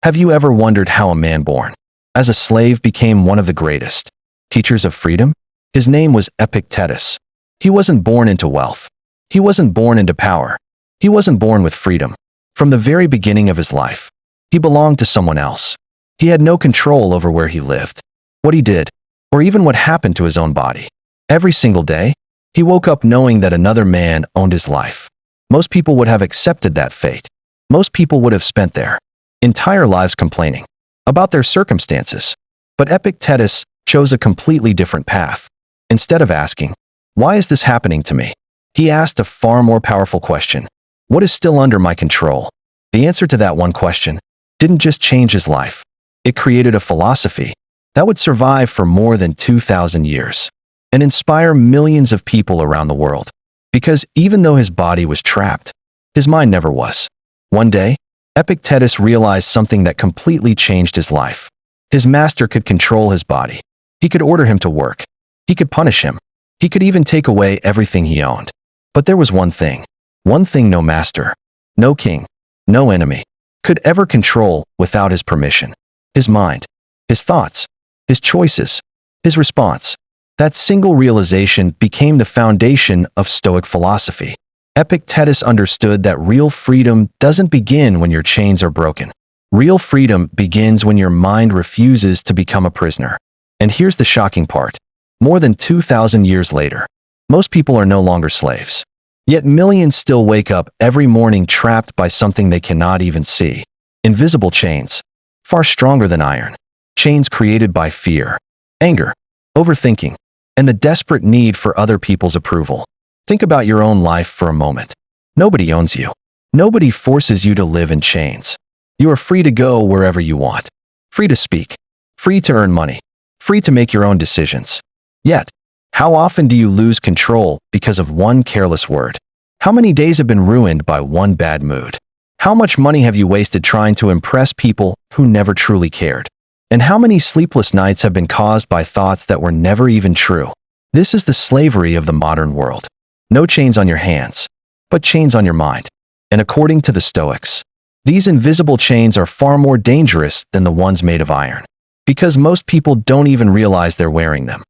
Have you ever wondered how a man born as a slave became one of the greatest teachers of freedom? His name was Epictetus. He wasn't born into wealth. He wasn't born into power. He wasn't born with freedom. From the very beginning of his life, he belonged to someone else. He had no control over where he lived, what he did, or even what happened to his own body. Every single day, he woke up knowing that another man owned his life. Most people would have accepted that fate. Most people would have spent their entire lives complaining about their circumstances. But Epictetus chose a completely different path. Instead of asking, "Why is this happening to me?" he asked a far more powerful question. What is still under my control? The answer to that one question didn't just change his life. It created a philosophy that would survive for more than 2,000 years and inspire millions of people around the world. Because even though his body was trapped, his mind never was. One day, Epictetus realized something that completely changed his life. His master could control his body. He could order him to work. He could punish him. He could even take away everything he owned. But there was one thing no master, no king, no enemy could ever control without his permission. His mind, his thoughts, his choices, his response. That single realization became the foundation of Stoic philosophy. Epictetus understood that real freedom doesn't begin when your chains are broken. Real freedom begins when your mind refuses to become a prisoner. And here's the shocking part. More than 2,000 years later, most people are no longer slaves. Yet millions still wake up every morning trapped by something they cannot even see. Invisible chains, far stronger than iron. Chains created by fear, anger, overthinking, and the desperate need for other people's approval. Think about your own life for a moment. Nobody owns you. Nobody forces you to live in chains. You are free to go wherever you want. Free to speak. Free to earn money. Free to make your own decisions. Yet, how often do you lose control because of one careless word? How many days have been ruined by one bad mood? How much money have you wasted trying to impress people who never truly cared? And how many sleepless nights have been caused by thoughts that were never even true? This is the slavery of the modern world. No chains on your hands, but chains on your mind. And according to the Stoics, these invisible chains are far more dangerous than the ones made of iron, because most people don't even realize they're wearing them.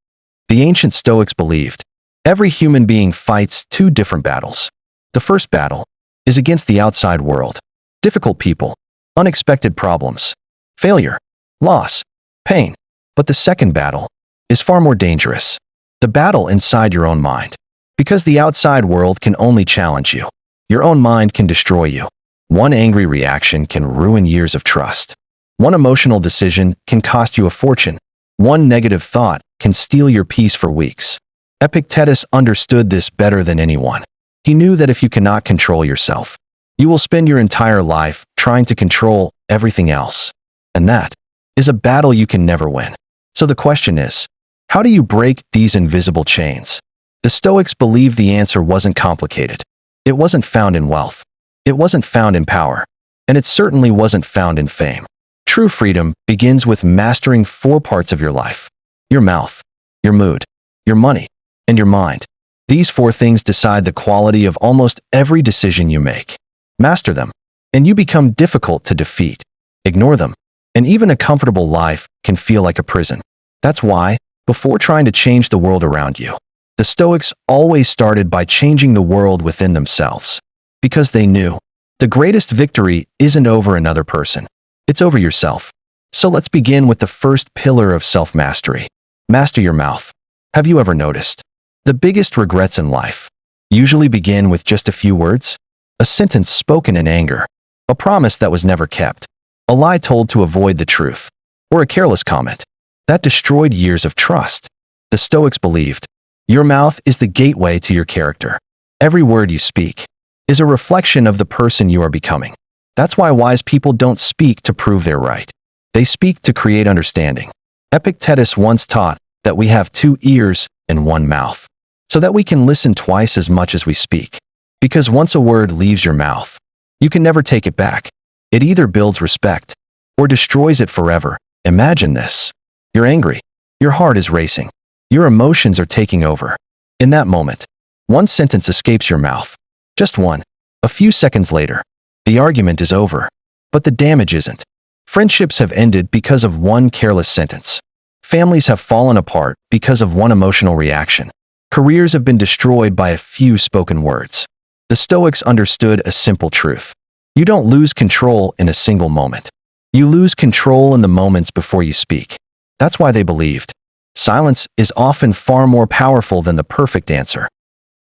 The ancient Stoics believed every human being fights two different battles. The first battle is against the outside world, difficult people, unexpected problems, failure, loss, pain. But the second battle is far more dangerous, the battle inside your own mind. Because the outside world can only challenge you. Your own mind can destroy you. One angry reaction can ruin years of trust. One emotional decision can cost you a fortune. One negative thought can steal your peace for weeks. Epictetus understood this better than anyone. He knew that if you cannot control yourself, you will spend your entire life trying to control everything else. And that is a battle you can never win. So the question is, how do you break these invisible chains? The Stoics believed the answer wasn't complicated. It wasn't found in wealth. It wasn't found in power. And it certainly wasn't found in fame. True freedom begins with mastering 4 parts of your life: your mouth, your mood, your money, and your mind. These 4 things decide the quality of almost every decision you make. Master them, and you become difficult to defeat. Ignore them, and even a comfortable life can feel like a prison. That's why, before trying to change the world around you, the Stoics always started by changing the world within themselves. Because they knew the greatest victory isn't over another person. It's over yourself. So let's begin with the first pillar of self-mastery. Master your mouth. Have you ever noticed? The biggest regrets in life usually begin with just a few words. A sentence spoken in anger. A promise that was never kept. A lie told to avoid the truth. Or a careless comment that destroyed years of trust. The Stoics believed your mouth is the gateway to your character. Every word you speak is a reflection of the person you are becoming. That's why wise people don't speak to prove they're right. They speak to create understanding. Epictetus once taught that we have 2 ears and 1 mouth, so that we can listen twice as much as we speak. Because once a word leaves your mouth, you can never take it back. It either builds respect or destroys it forever. Imagine this. You're angry. Your heart is racing. Your emotions are taking over. In that moment, one sentence escapes your mouth. Just one. A few seconds later, the argument is over. But the damage isn't. Friendships have ended because of one careless sentence. Families have fallen apart because of one emotional reaction. Careers have been destroyed by a few spoken words. The Stoics understood a simple truth. You don't lose control in a single moment. You lose control in the moments before you speak. That's why they believed silence is often far more powerful than the perfect answer.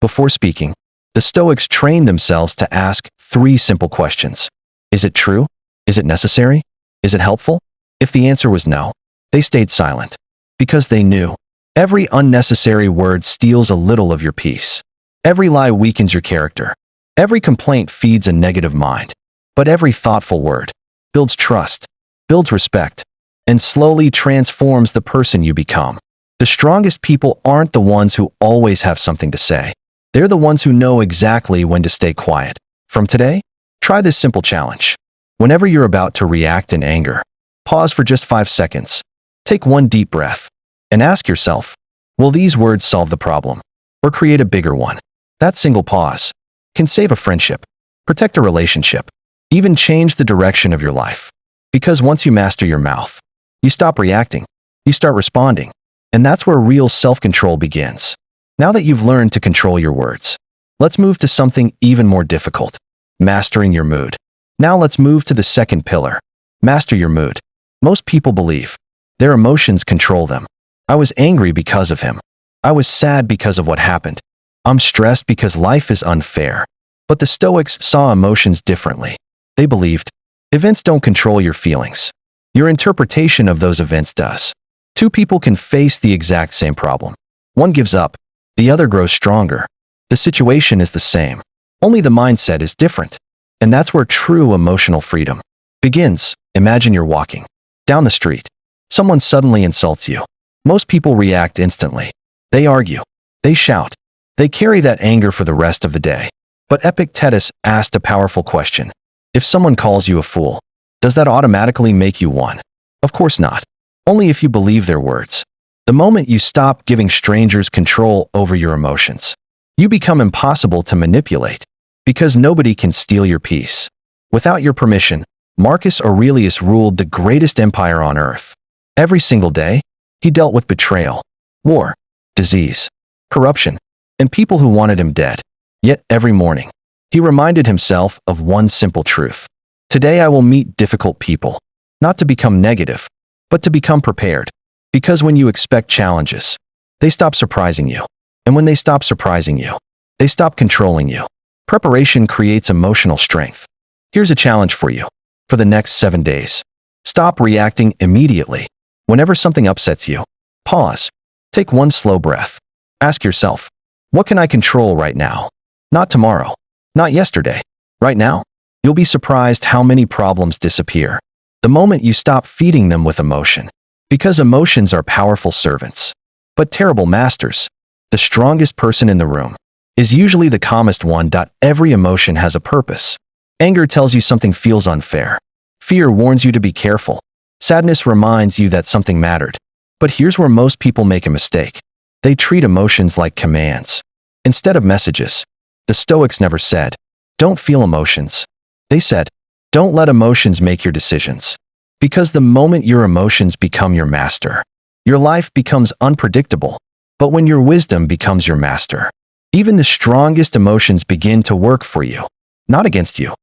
Before speaking, the Stoics trained themselves to ask 3 simple questions. Is it true? Is it necessary? Is it helpful? If the answer was no, they stayed silent. Because they knew every unnecessary word steals a little of your peace. Every lie weakens your character. Every complaint feeds a negative mind. But every thoughtful word builds trust, builds respect, and slowly transforms the person you become. The strongest people aren't the ones who always have something to say. They're the ones who know exactly when to stay quiet. From today, try this simple challenge. Whenever you're about to react in anger, pause for just 5 seconds. Take one deep breath and ask yourself, will these words solve the problem or create a bigger one? That single pause can save a friendship, protect a relationship, even change the direction of your life. Because once you master your mouth, you stop reacting, you start responding, and that's where real self-control begins. Now that you've learned to control your words, let's move to something even more difficult, mastering your mood. Now let's move to the second pillar, master your mood. Most people believe their emotions control them. I was angry because of him. I was sad because of what happened. I'm stressed because life is unfair. But the Stoics saw emotions differently. They believed events don't control your feelings. Your interpretation of those events does. 2 people can face the exact same problem. One gives up, the other grows stronger. The situation is the same. Only the mindset is different. And that's where true emotional freedom begins. Imagine you're walking down the street. Someone suddenly insults you. Most people react instantly. They argue. They shout. They carry that anger for the rest of the day. But Epictetus asked a powerful question. If someone calls you a fool, does that automatically make you one? Of course not. Only if you believe their words. The moment you stop giving strangers control over your emotions, you become impossible to manipulate. Because nobody can steal your peace. Without your permission, Marcus Aurelius ruled the greatest empire on earth. Every single day, he dealt with betrayal, war, disease, corruption, and people who wanted him dead. Yet every morning, he reminded himself of one simple truth. Today I will meet difficult people, not to become negative, but to become prepared. Because when you expect challenges, they stop surprising you. And when they stop surprising you, they stop controlling you. Preparation creates emotional strength. Here's a challenge for you. For the next 7 days, stop reacting immediately. Whenever something upsets you, pause. Take one slow breath. Ask yourself, what can I control right now? Not tomorrow. Not yesterday. Right now? You'll be surprised how many problems disappear the moment you stop feeding them with emotion. Because emotions are powerful servants, but terrible masters. The strongest person in the room is usually the calmest one. Every emotion has a purpose. Anger tells you something feels unfair. Fear warns you to be careful. Sadness reminds you that something mattered. But here's where most people make a mistake. They treat emotions like commands instead of messages. The Stoics never said, don't feel emotions. They said, don't let emotions make your decisions. Because the moment your emotions become your master, your life becomes unpredictable. But when your wisdom becomes your master, even the strongest emotions begin to work for you, not against you.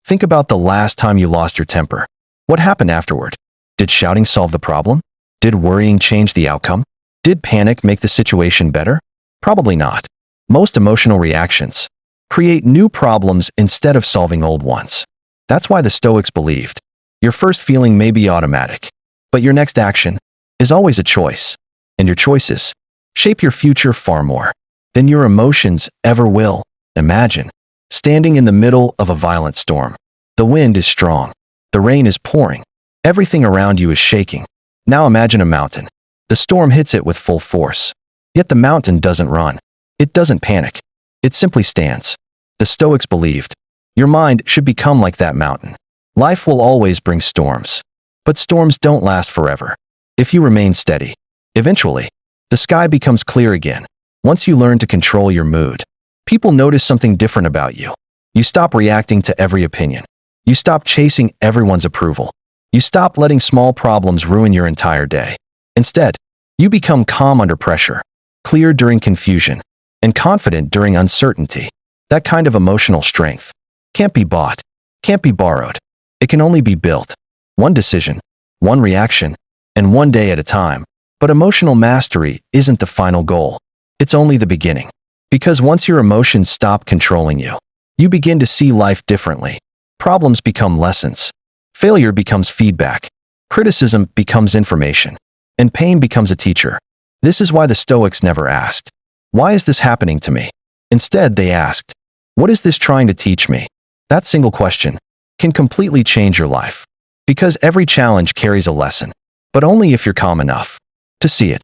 Think about the last time you lost your temper. What happened afterward? Did shouting solve the problem? Did worrying change the outcome? Did panic make the situation better? Probably not. Most emotional reactions create new problems instead of solving old ones. That's why the Stoics believed your first feeling may be automatic, but your next action is always a choice, and your choices shape your future far more than your emotions ever will. Imagine standing in the middle of a violent storm. The wind is strong. The rain is pouring. Everything around you is shaking. Now imagine a mountain. The storm hits it with full force. Yet the mountain doesn't run. It doesn't panic. It simply stands. The Stoics believed your mind should become like that mountain. Life will always bring storms, but storms don't last forever. If you remain steady, eventually, the sky becomes clear again. Once you learn to control your mood, people notice something different about you. You stop reacting to every opinion. You stop chasing everyone's approval. You stop letting small problems ruin your entire day. Instead, you become calm under pressure, clear during confusion, and confident during uncertainty. That kind of emotional strength can't be bought, can't be borrowed. It can only be built. One decision, one reaction, and one day at a time. But emotional mastery isn't the final goal. It's only the beginning. Because once your emotions stop controlling you, you begin to see life differently. Problems become lessons. Failure becomes feedback. Criticism becomes information. And pain becomes a teacher. This is why the Stoics never asked, "Why is this happening to me?" Instead, they asked, "What is this trying to teach me?" That single question can completely change your life. Because every challenge carries a lesson, but only if you're calm enough to see it.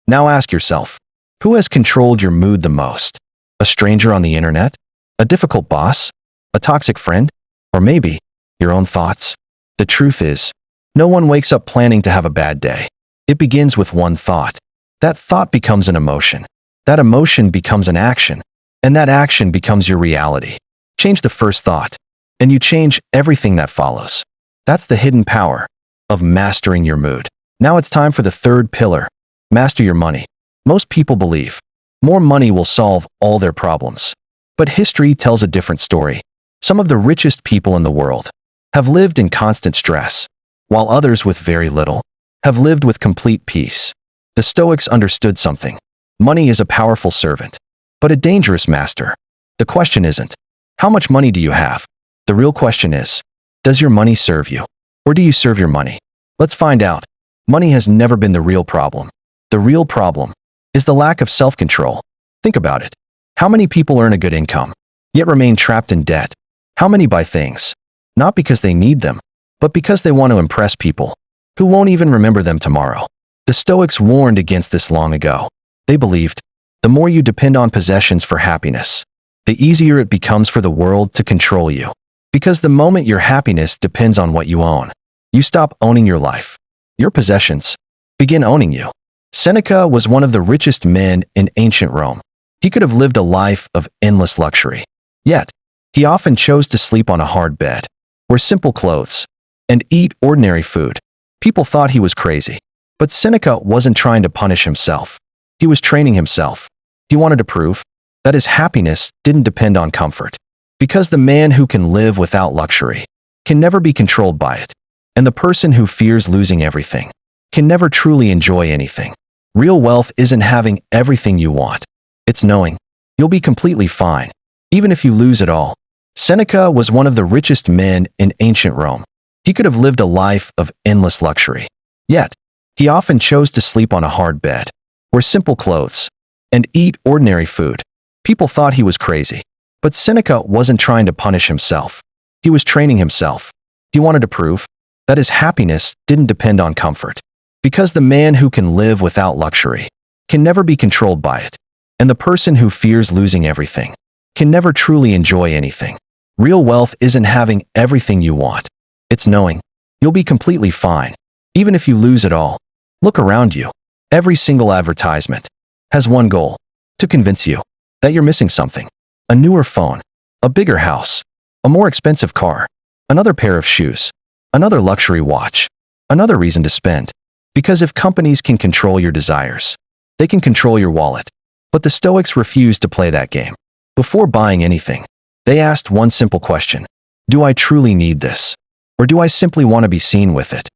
Now ask yourself, who has controlled your mood the most? A stranger on the internet? A difficult boss? A toxic friend? Or maybe your own thoughts? The truth is, no one wakes up planning to have a bad day. It begins with one thought. That thought becomes an emotion. That emotion becomes an action. And that action becomes your reality. Change the first thought, and you change everything that follows. That's the hidden power of mastering your mood. Now it's time for the third pillar. Master your money. Most people believe more money will solve all their problems. But history tells a different story. Some of the richest people in the world have lived in constant stress, while others with very little have lived with complete peace. The Stoics understood something. Money is a powerful servant, but a dangerous master. The question isn't, how much money do you have? The real question is, does your money serve you? Or do you serve your money? Let's find out. Money has never been the real problem. The real problem is the lack of self-control. Think about it. How many people earn a good income, yet remain trapped in debt? How many buy things, not because they need them, but because they want to impress people who won't even remember them tomorrow? The Stoics warned against this long ago. They believed, the more you depend on possessions for happiness, the easier it becomes for the world to control you. Because the moment your happiness depends on what you own, you stop owning your life. Your possessions begin owning you. Seneca was one of the richest men in ancient Rome. He could have lived a life of endless luxury. Yet, he often chose to sleep on a hard bed, wear simple clothes, and eat ordinary food. People thought he was crazy. But Seneca wasn't trying to punish himself. He was training himself. He wanted to prove that his happiness didn't depend on comfort. Because the man who can live without luxury can never be controlled by it. And the person who fears losing everything can never truly enjoy anything. Real wealth isn't having everything you want. It's knowing you'll be completely fine, even if you lose it all. Seneca was one of the richest men in ancient Rome. He could have lived a life of endless luxury. Yet, he often chose to sleep on a hard bed, wear simple clothes, and eat ordinary food. People thought he was crazy. But Seneca wasn't trying to punish himself. He was training himself. He wanted to prove that his happiness didn't depend on comfort. Because the man who can live without luxury can never be controlled by it. And the person who fears losing everything can never truly enjoy anything. Real wealth isn't having everything you want. It's knowing you'll be completely fine, even if you lose it all. Look around you. Every single advertisement has one goal: to convince you that you're missing something. A newer phone, a bigger house, a more expensive car, another pair of shoes, another luxury watch, another reason to spend. Because if companies can control your desires, they can control your wallet. But the Stoics refused to play that game. Before buying anything, they asked one simple question: do I truly need this? Or do I simply want to be seen with it?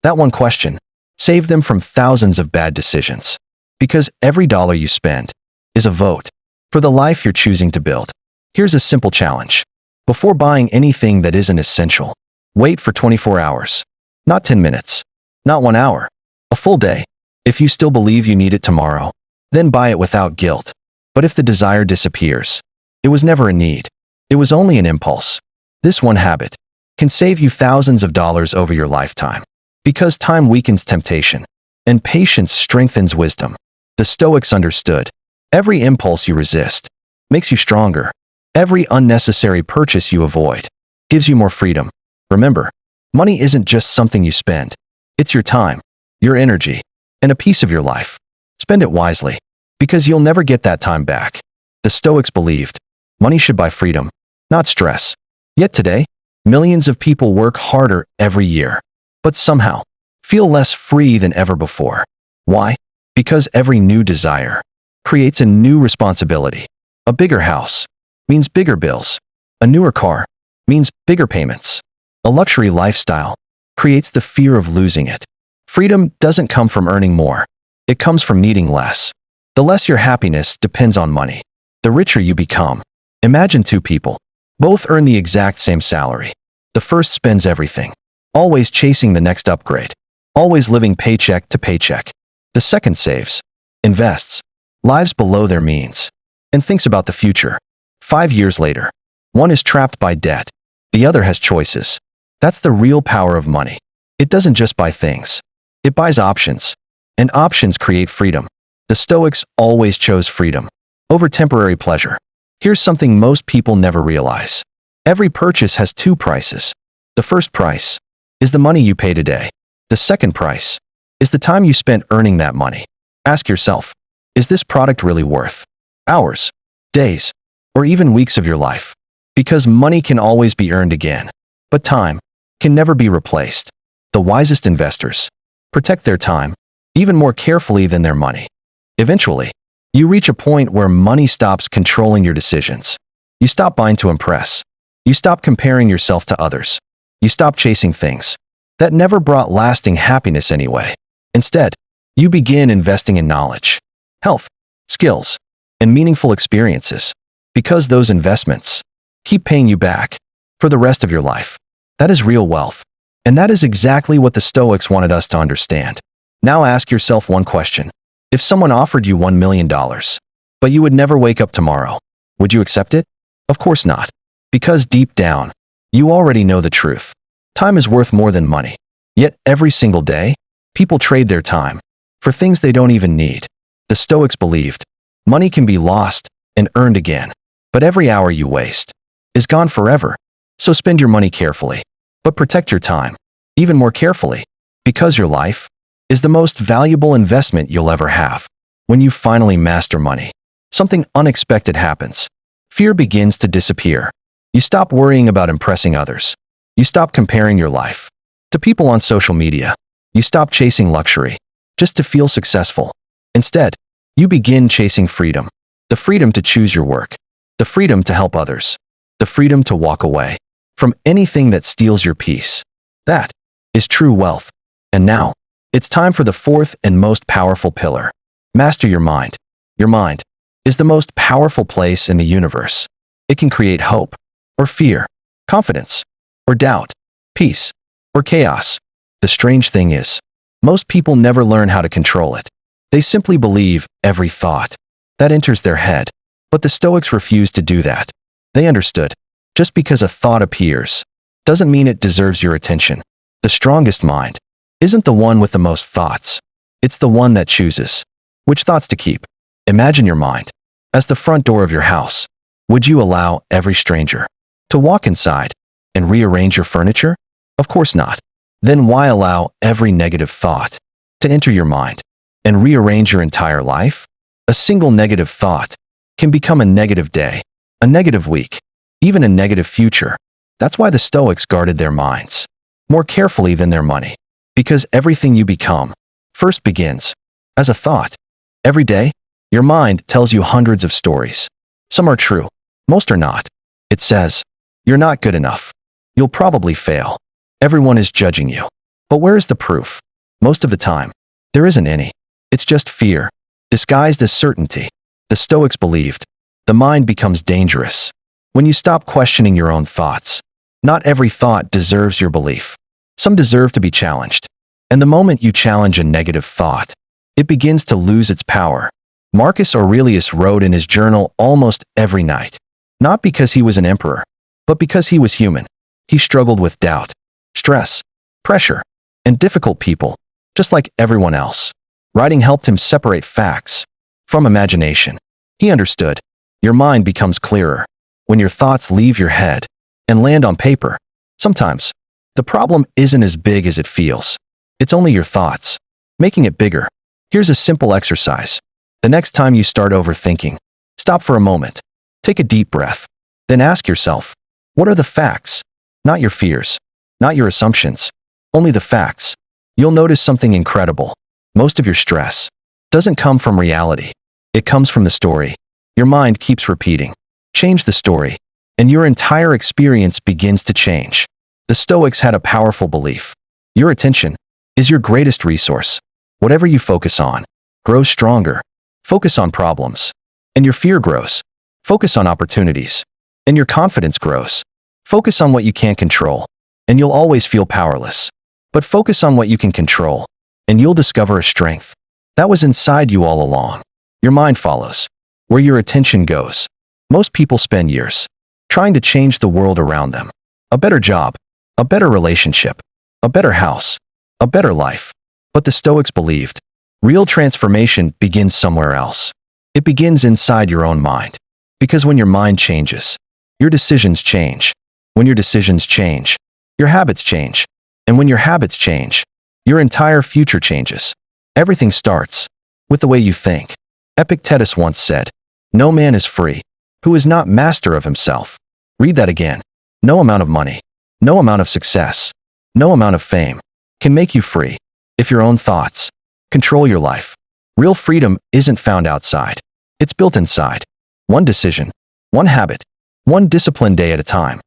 That one question saved them from thousands of bad decisions. Because every dollar you spend is a vote for the life you're choosing to build. Here's a simple challenge. Before buying anything that isn't essential, wait for 24 hours. Not 10 minutes. Not 1 hour. A full day. If you still believe you need it tomorrow, then buy it without guilt. But if the desire disappears, it was never a need. It was only an impulse. This one habit can save you thousands of dollars over your lifetime. Because time weakens temptation, and patience strengthens wisdom. The Stoics understood. Every impulse you resist makes you stronger. Every unnecessary purchase you avoid gives you more freedom. Remember, money isn't just something you spend. It's your time, your energy, and a piece of your life. Spend it wisely, because you'll never get that time back. The Stoics believed money should buy freedom, not stress. Yet today, millions of people work harder every year, but somehow feel less free than ever before. Why? Because every new desire creates a new responsibility. A bigger house means bigger bills. A newer car means bigger payments. A luxury lifestyle creates the fear of losing it. Freedom doesn't come from earning more. It comes from needing less. The less your happiness depends on money, the richer you become. Imagine two people. Both earn the exact same salary. The first spends everything, always chasing the next upgrade, always living paycheck to paycheck. The second saves, invests, lives below their means, and thinks about the future. 5 years later, one is trapped by debt. The other has choices. That's the real power of money. It doesn't just buy things. It buys options. And options create freedom. The Stoics always chose freedom over temporary pleasure. Here's something most people never realize. Every purchase has two prices. The first price is the money you pay today. The second price is the time you spent earning that money. Ask yourself, is this product really worth hours, days, or even weeks of your life? Because money can always be earned again, but time can never be replaced. The wisest investors protect their time even more carefully than their money. Eventually, you reach a point where money stops controlling your decisions. You stop buying to impress. You stop comparing yourself to others. You stop chasing things that never brought lasting happiness anyway. Instead, you begin investing in knowledge, health, skills, and meaningful experiences, because those investments keep paying you back for the rest of your life. That is real wealth. And that is exactly what the Stoics wanted us to understand. Now ask yourself one question. If someone offered you $1 million, but you would never wake up tomorrow, would you accept it? Of course not. Because deep down, you already know the truth. Time is worth more than money. Yet every single day, people trade their time for things they don't even need. The Stoics believed money can be lost and earned again, but every hour you waste is gone forever. So spend your money carefully, but protect your time even more carefully, because your life is the most valuable investment you'll ever have. When you finally master money, something unexpected happens. Fear begins to disappear. You stop worrying about impressing others. You stop comparing your life to people on social media. You stop chasing luxury just to feel successful. Instead, you begin chasing freedom. The freedom to choose your work. The freedom to help others. The freedom to walk away from anything that steals your peace. That is true wealth. And now, it's time for the fourth and most powerful pillar. Master your mind. Your mind is the most powerful place in the universe. It can create hope or fear, confidence or doubt, peace or chaos. The strange thing is, most people never learn how to control it. They simply believe every thought that enters their head. But the Stoics refused to do that. They understood, just because a thought appears doesn't mean it deserves your attention. The strongest mind isn't the one with the most thoughts. It's the one that chooses which thoughts to keep. Imagine your mind as the front door of your house. Would you allow every stranger to walk inside and rearrange your furniture? Of course not. Then why allow every negative thought to enter your mind and rearrange your entire life? A single negative thought can become a negative day, a negative week, even a negative future. That's why the Stoics guarded their minds more carefully than their money. Because everything you become first begins as a thought. Every day, your mind tells you hundreds of stories. Some are true, most are not. It says, you're not good enough. You'll probably fail. Everyone is judging you. But where is the proof? Most of the time, there isn't any. It's just fear, disguised as certainty. The Stoics believed the mind becomes dangerous when you stop questioning your own thoughts. Not every thought deserves your belief. Some deserve to be challenged. And the moment you challenge a negative thought, it begins to lose its power. Marcus Aurelius wrote in his journal almost every night, not because he was an emperor, but because he was human. He struggled with doubt, stress, pressure, and difficult people, just like everyone else. Writing helped him separate facts from imagination. He understood, your mind becomes clearer when your thoughts leave your head and land on paper. Sometimes, the problem isn't as big as it feels. It's only your thoughts making it bigger. Here's a simple exercise. The next time you start overthinking, stop for a moment. Take a deep breath. Then ask yourself, what are the facts? Not your fears, not your assumptions. only the facts. You'll notice something incredible. Most of your stress doesn't come from reality. It comes from the story. Your mind keeps repeating. Change the story, and your entire experience begins to change. The Stoics had a powerful belief. Your attention is your greatest resource. Whatever you focus on grows stronger. Focus on problems, and your fear grows. Focus on opportunities, and your confidence grows. Focus on what you can't control, and you'll always feel powerless. But focus on what you can control, and you'll discover a strength that was inside you all along. Your mind follows where your attention goes. Most people spend years trying to change the world around them. A better job, a better relationship, a better house, a better life. But the Stoics believed real transformation begins somewhere else. It begins inside your own mind. Because when your mind changes, your decisions change. When your decisions change, your habits change. And when your habits change, your entire future changes. Everything starts with the way you think. Epictetus once said, "No man is free who is not master of himself." Read that again. No amount of money, no amount of success, no amount of fame can make you free if your own thoughts control your life. Real freedom isn't found outside. It's built inside. One decision, one habit, one disciplined day at a time.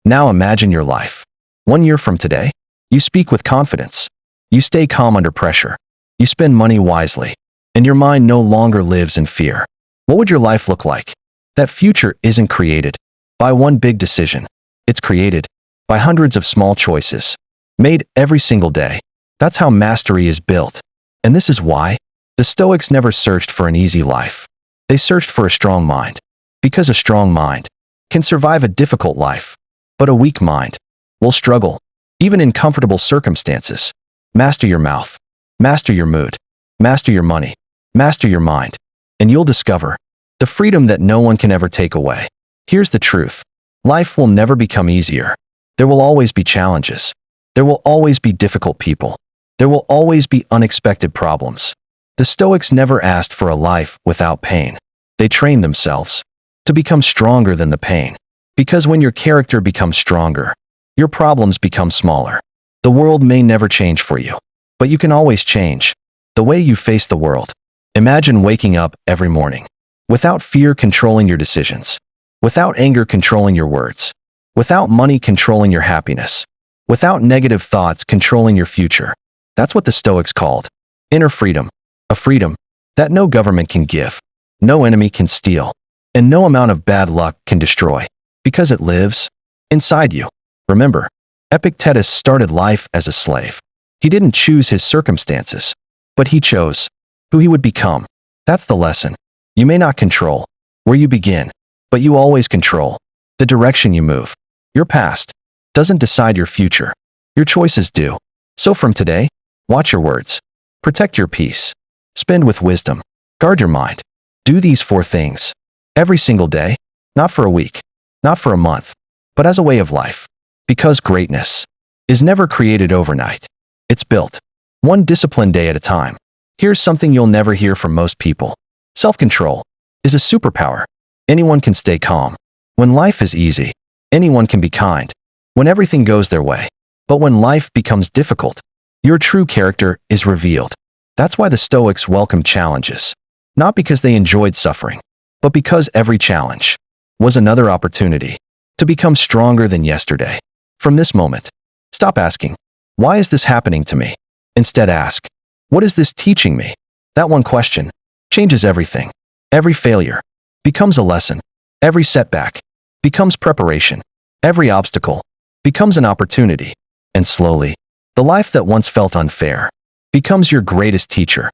Now imagine your life. 1 year from today, you speak with confidence. You stay calm under pressure. You spend money wisely, and your mind no longer lives in fear. What would your life look like? That future isn't created by one big decision. It's created by hundreds of small choices, made every single day. That's how mastery is built. And this is why the Stoics never searched for an easy life. They searched for a strong mind. Because a strong mind can survive a difficult life, but a weak mind will struggle, even in comfortable circumstances. Master your mouth. Master your mood. Master your money. Master your mind. And you'll discover the freedom that no one can ever take away. Here's the truth. Life will never become easier. There will always be challenges. There will always be difficult people. There will always be unexpected problems. The Stoics never asked for a life without pain. They trained themselves to become stronger than the pain. Because when your character becomes stronger, your problems become smaller. The world may never change for you, but you can always change the way you face the world. Imagine waking up every morning without fear controlling your decisions, without anger controlling your words, without money controlling your happiness, without negative thoughts controlling your future. That's what the Stoics called inner freedom, a freedom that no government can give, no enemy can steal, and no amount of bad luck can destroy, because it lives inside you. Remember, Epictetus started life as a slave. He didn't choose his circumstances, but he chose who he would become. That's the lesson. You may not control where you begin, but you always control the direction you move. Your past doesn't decide your future. Your choices do. So from today, watch your words. Protect your peace. Spend with wisdom. Guard your mind. Do these 4 things every single day, not for a week, not for a month, but as a way of life. Because greatness is never created overnight. It's built one disciplined day at a time. Here's something you'll never hear from most people. Self-control is a superpower. Anyone can stay calm. When life is easy, anyone can be kind. When everything goes their way. But when life becomes difficult, your true character is revealed. That's why the Stoics welcomed challenges. Not because they enjoyed suffering, but because every challenge was another opportunity to become stronger than yesterday. From this moment, stop asking, "Why is this happening to me?" Instead ask, "What is this teaching me?" That one question changes everything. Every failure becomes a lesson. Every setback becomes preparation. Every obstacle becomes an opportunity. And slowly, the life that once felt unfair becomes your greatest teacher.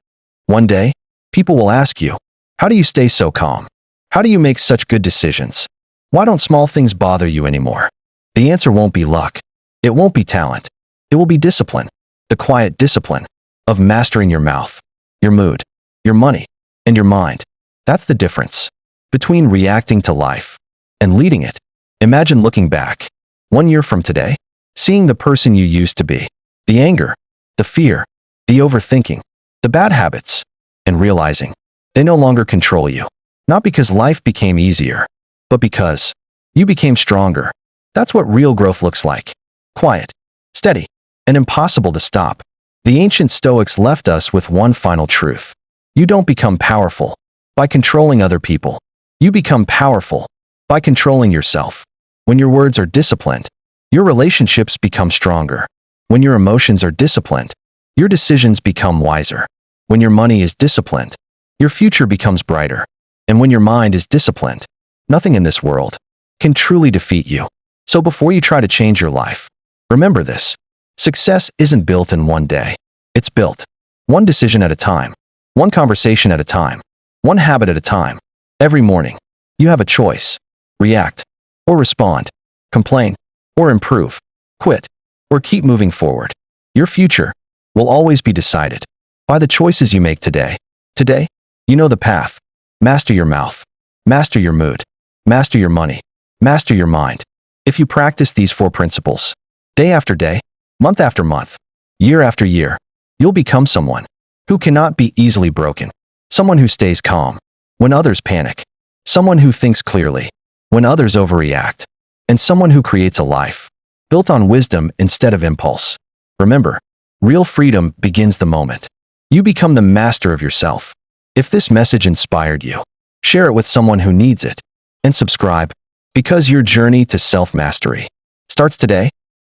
One day, people will ask you, "How do you stay so calm? How do you make such good decisions? Why don't small things bother you anymore?" The answer won't be luck. It won't be talent. It will be discipline. The quiet discipline of mastering your mouth, your mood, your money, and your mind. That's the difference between reacting to life and leading it. Imagine looking back 1 year from today, seeing the person you used to be, the anger, the fear, the overthinking, the bad habits, and realizing they no longer control you. Not because life became easier, but because you became stronger. That's what real growth looks like. Quiet, steady, and impossible to stop. The ancient Stoics left us with one final truth. You don't become powerful by controlling other people. You become powerful by controlling yourself. When your words are disciplined, your relationships become stronger. When your emotions are disciplined, your decisions become wiser. When your money is disciplined, your future becomes brighter. And when your mind is disciplined, nothing in this world can truly defeat you. So before you try to change your life, remember this. Success isn't built in one day. It's built one decision at a time, one conversation at a time, one habit at a time. Every morning, you have a choice. React or respond, complain or improve, quit or keep moving forward. Your future will always be decided by the choices you make today. Today, you know the path. Master your mouth. Master your mood. Master your money. Master your mind. If you practice these 4 principles, day after day, month after month, year after year, you'll become someone who cannot be easily broken. Someone who stays calm when others panic. Someone who thinks clearly when others overreact. And someone who creates a life built on wisdom instead of impulse. Remember, real freedom begins the moment you become the master of yourself. If this message inspired you, share it with someone who needs it, and subscribe, because your journey to self-mastery starts today.